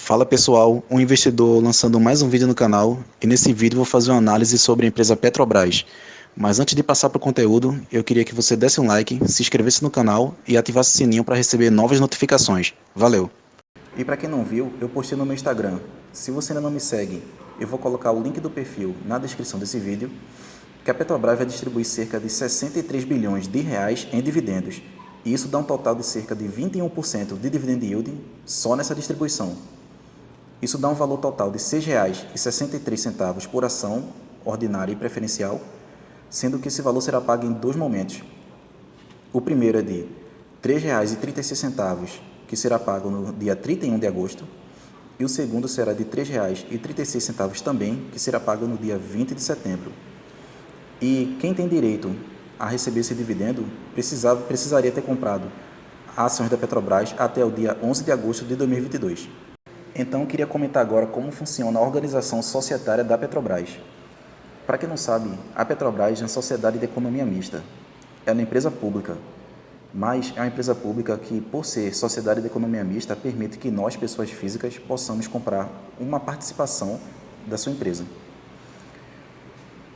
Fala pessoal, um investidor lançando mais um vídeo no canal e nesse vídeo vou fazer uma análise sobre a empresa Petrobras. Mas antes de passar para o conteúdo, eu queria que você desse um like, se inscrevesse no canal e ativasse o sininho para receber novas notificações. Valeu! E para quem não viu, eu postei no meu Instagram. Se você ainda não me segue, eu vou colocar o link do perfil na descrição desse vídeo, que a Petrobras vai distribuir cerca de 63 bilhões de reais em dividendos. E isso dá um total de cerca de 21% de dividend yield só nessa distribuição. Isso dá um valor total de R$ 6,63 por ação ordinária e preferencial, sendo que esse valor será pago em dois momentos. O primeiro é de R$ 3,36, que será pago no dia 31 de agosto, e o segundo será de R$ 3,36 também, que será pago no dia 20 de setembro. E quem tem direito a receber esse dividendo precisaria ter comprado ações da Petrobras até o dia 11 de agosto de 2022. Então, eu queria comentar agora como funciona a organização societária da Petrobras. Para quem não sabe, a Petrobras é uma sociedade de economia mista. É uma empresa pública, mas é uma empresa pública que, por ser sociedade de economia mista, permite que nós, pessoas físicas, possamos comprar uma participação da sua empresa.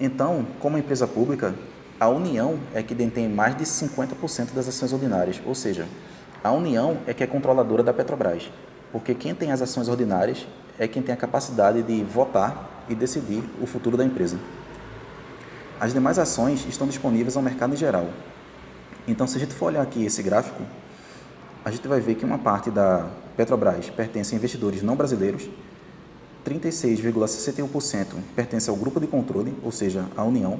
Então, como empresa pública, a União é que detém mais de 50% das ações ordinárias, ou seja, a União é que é controladora da Petrobras, porque quem tem as ações ordinárias é quem tem a capacidade de votar e decidir o futuro da empresa. As demais ações estão disponíveis ao mercado em geral. Então, se a gente for olhar aqui esse gráfico, a gente vai ver que uma parte da Petrobras pertence a investidores não brasileiros, 36,61% pertence ao grupo de controle, ou seja, à União,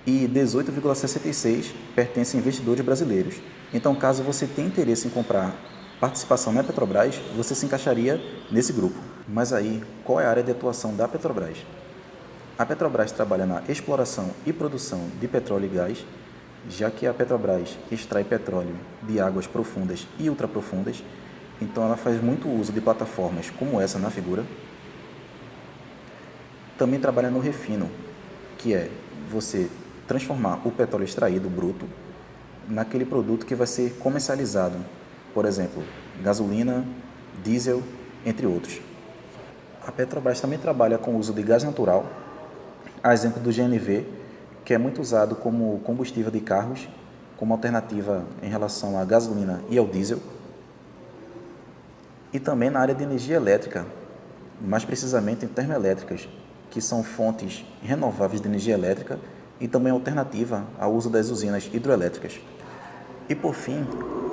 e 18,66% pertence a investidores brasileiros. Então, caso você tenha interesse em comprar participação na Petrobras, você se encaixaria nesse grupo. Mas aí, qual é a área de atuação da Petrobras? A Petrobras trabalha na exploração e produção de petróleo e gás, já que a Petrobras extrai petróleo de águas profundas e ultraprofundas, então ela faz muito uso de plataformas como essa na figura. Também trabalha no refino, que é você transformar o petróleo extraído bruto naquele produto que vai ser comercializado, por exemplo, gasolina, diesel, entre outros. A Petrobras também trabalha com o uso de gás natural, a exemplo do GNV, que é muito usado como combustível de carros, como alternativa em relação à gasolina e ao diesel. E também na área de energia elétrica, mais precisamente em termoelétricas, que são fontes renováveis de energia elétrica e também alternativa ao uso das usinas hidroelétricas. E por fim,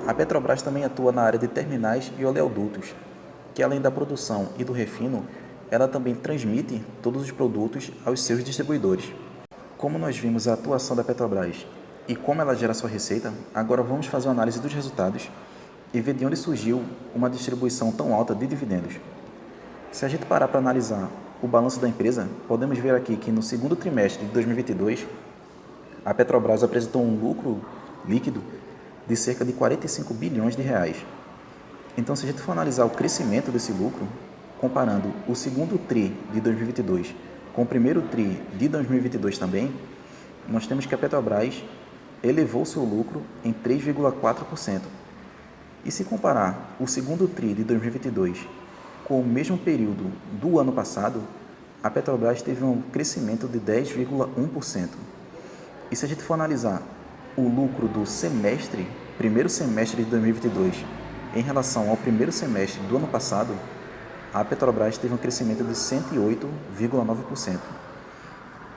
a Petrobras também atua na área de terminais e oleodutos, que além da produção e do refino, ela também transmite todos os produtos aos seus distribuidores. Como nós vimos a atuação da Petrobras e como ela gera sua receita, agora vamos fazer uma análise dos resultados e ver de onde surgiu uma distribuição tão alta de dividendos. Se a gente parar para analisar o balanço da empresa, podemos ver aqui que no segundo trimestre de 2022, a Petrobras apresentou um lucro líquido de cerca de 45 bilhões de reais. Então, se a gente for analisar o crescimento desse lucro, comparando o segundo TRI de 2022 com o primeiro TRI de 2022 também, nós temos que a Petrobras elevou seu lucro em 3,4%. E se comparar o segundo TRI de 2022 com o mesmo período do ano passado, a Petrobras teve um crescimento de 10,1%. E se a gente for analisar o lucro do semestre, primeiro semestre de 2022, em relação ao primeiro semestre do ano passado, a Petrobras teve um crescimento de 108,9%.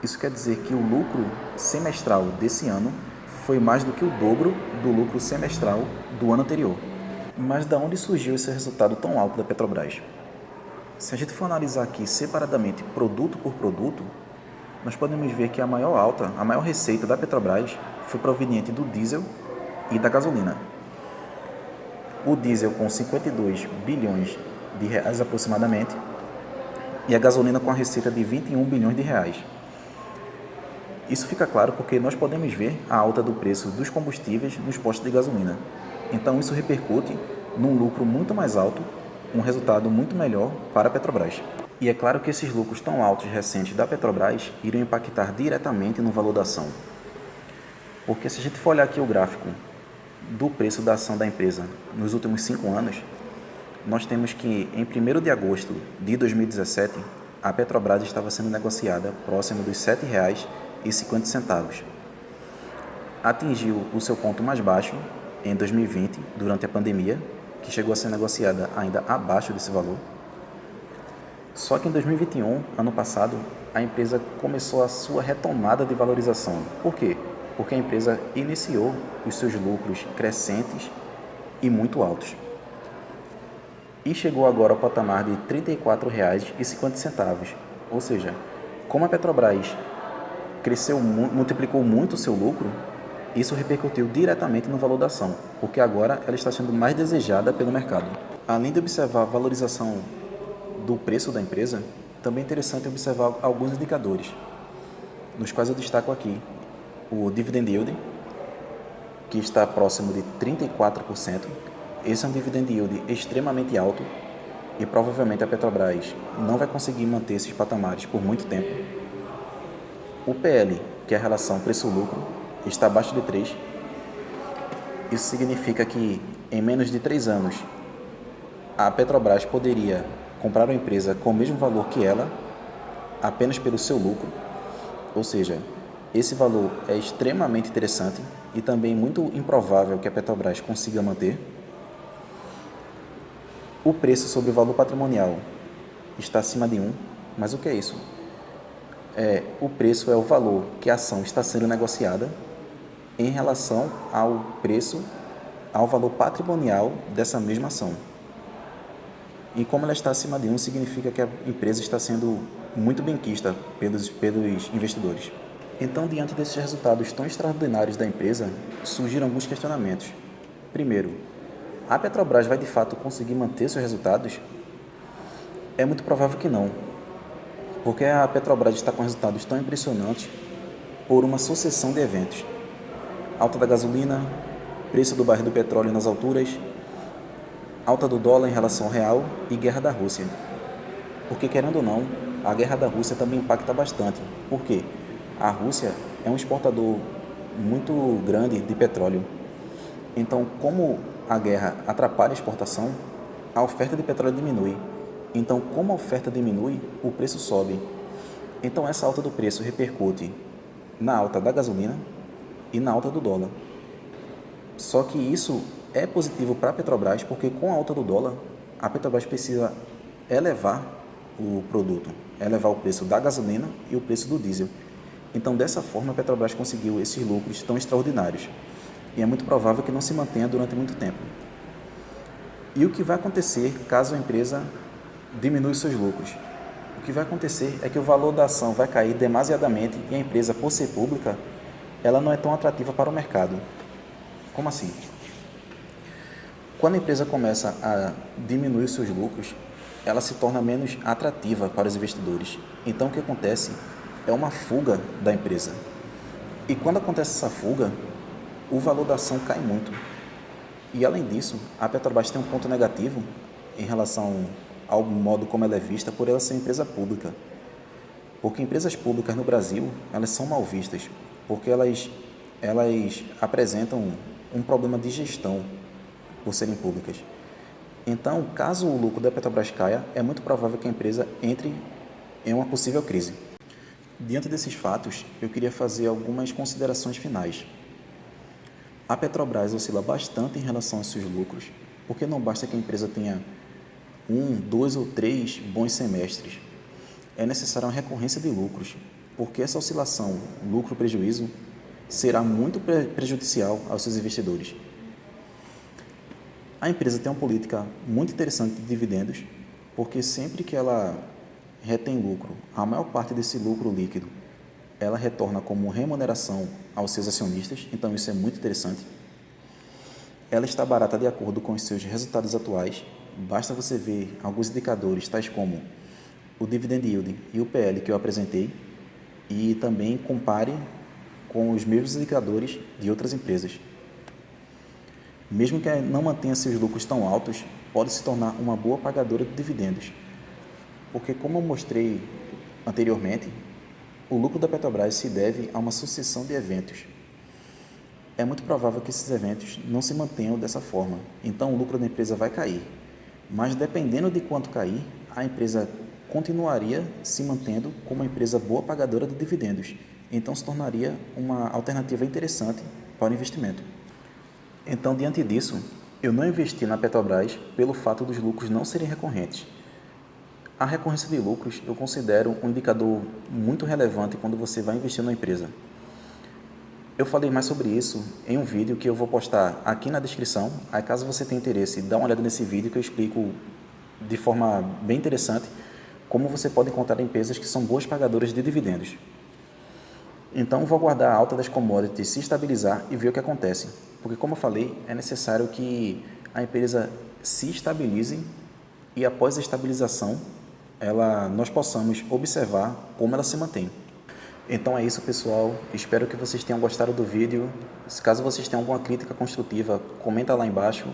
Isso quer dizer que o lucro semestral desse ano foi mais do que o dobro do lucro semestral do ano anterior. Mas de onde surgiu esse resultado tão alto da Petrobras? Se a gente for analisar aqui separadamente produto por produto, nós podemos ver que a maior receita da Petrobras foi proveniente do diesel e da gasolina. O diesel com 52 bilhões de reais aproximadamente e a gasolina com a receita de 21 bilhões de reais. Isso fica claro porque nós podemos ver a alta do preço dos combustíveis nos postos de gasolina. Então isso repercute num lucro muito mais alto, um resultado muito melhor para a Petrobras. E é claro que esses lucros tão altos recentes da Petrobras iriam impactar diretamente no valor da ação. Porque se a gente for olhar aqui o gráfico do preço da ação da empresa nos últimos 5 anos, nós temos que em 1º de agosto de 2017, a Petrobras estava sendo negociada próximo dos R$ 7,50. Atingiu o seu ponto mais baixo em 2020, durante a pandemia, que chegou a ser negociada ainda abaixo desse valor. Só que em 2021, ano passado, a empresa começou a sua retomada de valorização. Por quê? Porque a empresa iniciou os seus lucros crescentes e muito altos. E chegou agora ao patamar de R$ 34,50. Ou seja, como a Petrobras multiplicou muito o seu lucro, isso repercutiu diretamente no valor da ação, porque agora ela está sendo mais desejada pelo mercado. Além de observar a valorização do preço da empresa, também é interessante observar alguns indicadores, nos quais eu destaco aqui o dividend yield, que está próximo de 34%. Esse é um dividend yield extremamente alto e provavelmente a Petrobras não vai conseguir manter esses patamares por muito tempo. O PL, que é a relação preço-lucro, está abaixo de 3. Isso significa que em menos de 3 anos a Petrobras poderia comprar uma empresa com o mesmo valor que ela, apenas pelo seu lucro. Ou seja, esse valor é extremamente interessante e também muito improvável que a Petrobras consiga manter. O preço sobre o valor patrimonial está acima de 1, mas o que é isso? O preço é o valor que a ação está sendo negociada em relação ao preço, ao valor patrimonial dessa mesma ação. E como ela está acima de 1, significa que a empresa está sendo muito benquista pelos investidores. Então, diante desses resultados tão extraordinários da empresa, surgiram alguns questionamentos. Primeiro, a Petrobras vai de fato conseguir manter seus resultados? É muito provável que não, porque a Petrobras está com resultados tão impressionantes por uma sucessão de eventos. Alta da gasolina, preço do barril do petróleo nas alturas, alta do dólar em relação ao real e guerra da Rússia. Porque, querendo ou não, a guerra da Rússia também impacta bastante. Por quê? A Rússia é um exportador muito grande de petróleo. Então, como a guerra atrapalha a exportação, a oferta de petróleo diminui. Então, como a oferta diminui, o preço sobe. Então, essa alta do preço repercute na alta da gasolina e na alta do dólar. Só que isso é positivo para a Petrobras, porque com a alta do dólar, a Petrobras precisa elevar o produto, elevar o preço da gasolina e o preço do diesel. Então, dessa forma, a Petrobras conseguiu esses lucros tão extraordinários. E é muito provável que não se mantenha durante muito tempo. E o que vai acontecer caso a empresa diminua os seus lucros? O que vai acontecer é que o valor da ação vai cair demasiadamente e a empresa, por ser pública, ela não é tão atrativa para o mercado. Como assim? Quando a empresa começa a diminuir os seus lucros, ela se torna menos atrativa para os investidores. Então, o que acontece é uma fuga da empresa. E quando acontece essa fuga, o valor da ação cai muito. E, além disso, a Petrobras tem um ponto negativo em relação ao modo como ela é vista por ela ser uma empresa pública. Porque empresas públicas no Brasil, elas são mal vistas, porque elas apresentam um problema de gestão por serem públicas. Então, caso o lucro da Petrobras caia, é muito provável que a empresa entre em uma possível crise. Diante desses fatos, eu queria fazer algumas considerações finais. A Petrobras oscila bastante em relação aos seus lucros, porque não basta que a empresa tenha 1, 2 ou 3 bons semestres. É necessária uma recorrência de lucros, porque essa oscilação lucro-prejuízo será muito prejudicial aos seus investidores. A empresa tem uma política muito interessante de dividendos, porque sempre que ela retém lucro, a maior parte desse lucro líquido, ela retorna como remuneração aos seus acionistas, então isso é muito interessante. Ela está barata de acordo com os seus resultados atuais, basta você ver alguns indicadores, tais como o dividend yield e o PL que eu apresentei, e também compare com os mesmos indicadores de outras empresas. Mesmo que não mantenha seus lucros tão altos, pode se tornar uma boa pagadora de dividendos, porque, como eu mostrei anteriormente, o lucro da Petrobras se deve a uma sucessão de eventos. É muito provável que esses eventos não se mantenham dessa forma, então o lucro da empresa vai cair. Mas dependendo de quanto cair, a empresa continuaria se mantendo como uma empresa boa pagadora de dividendos. Então se tornaria uma alternativa interessante para o investimento. Então, diante disso, eu não investi na Petrobras pelo fato dos lucros não serem recorrentes. A recorrência de lucros eu considero um indicador muito relevante quando você vai investir numa empresa. Eu falei mais sobre isso em um vídeo que eu vou postar aqui na descrição. Aí, caso você tenha interesse, dá uma olhada nesse vídeo que eu explico de forma bem interessante como você pode encontrar empresas que são boas pagadoras de dividendos. Então, vou aguardar a alta das commodities se estabilizar e ver o que acontece. Porque, como eu falei, é necessário que a empresa se estabilize e, após a estabilização, nós possamos observar como ela se mantém. Então é isso, pessoal. Espero que vocês tenham gostado do vídeo. Caso vocês tenham alguma crítica construtiva, comenta lá embaixo.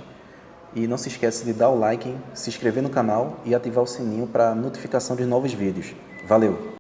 E não se esqueça de dar o like, se inscrever no canal e ativar o sininho para notificação de novos vídeos. Valeu!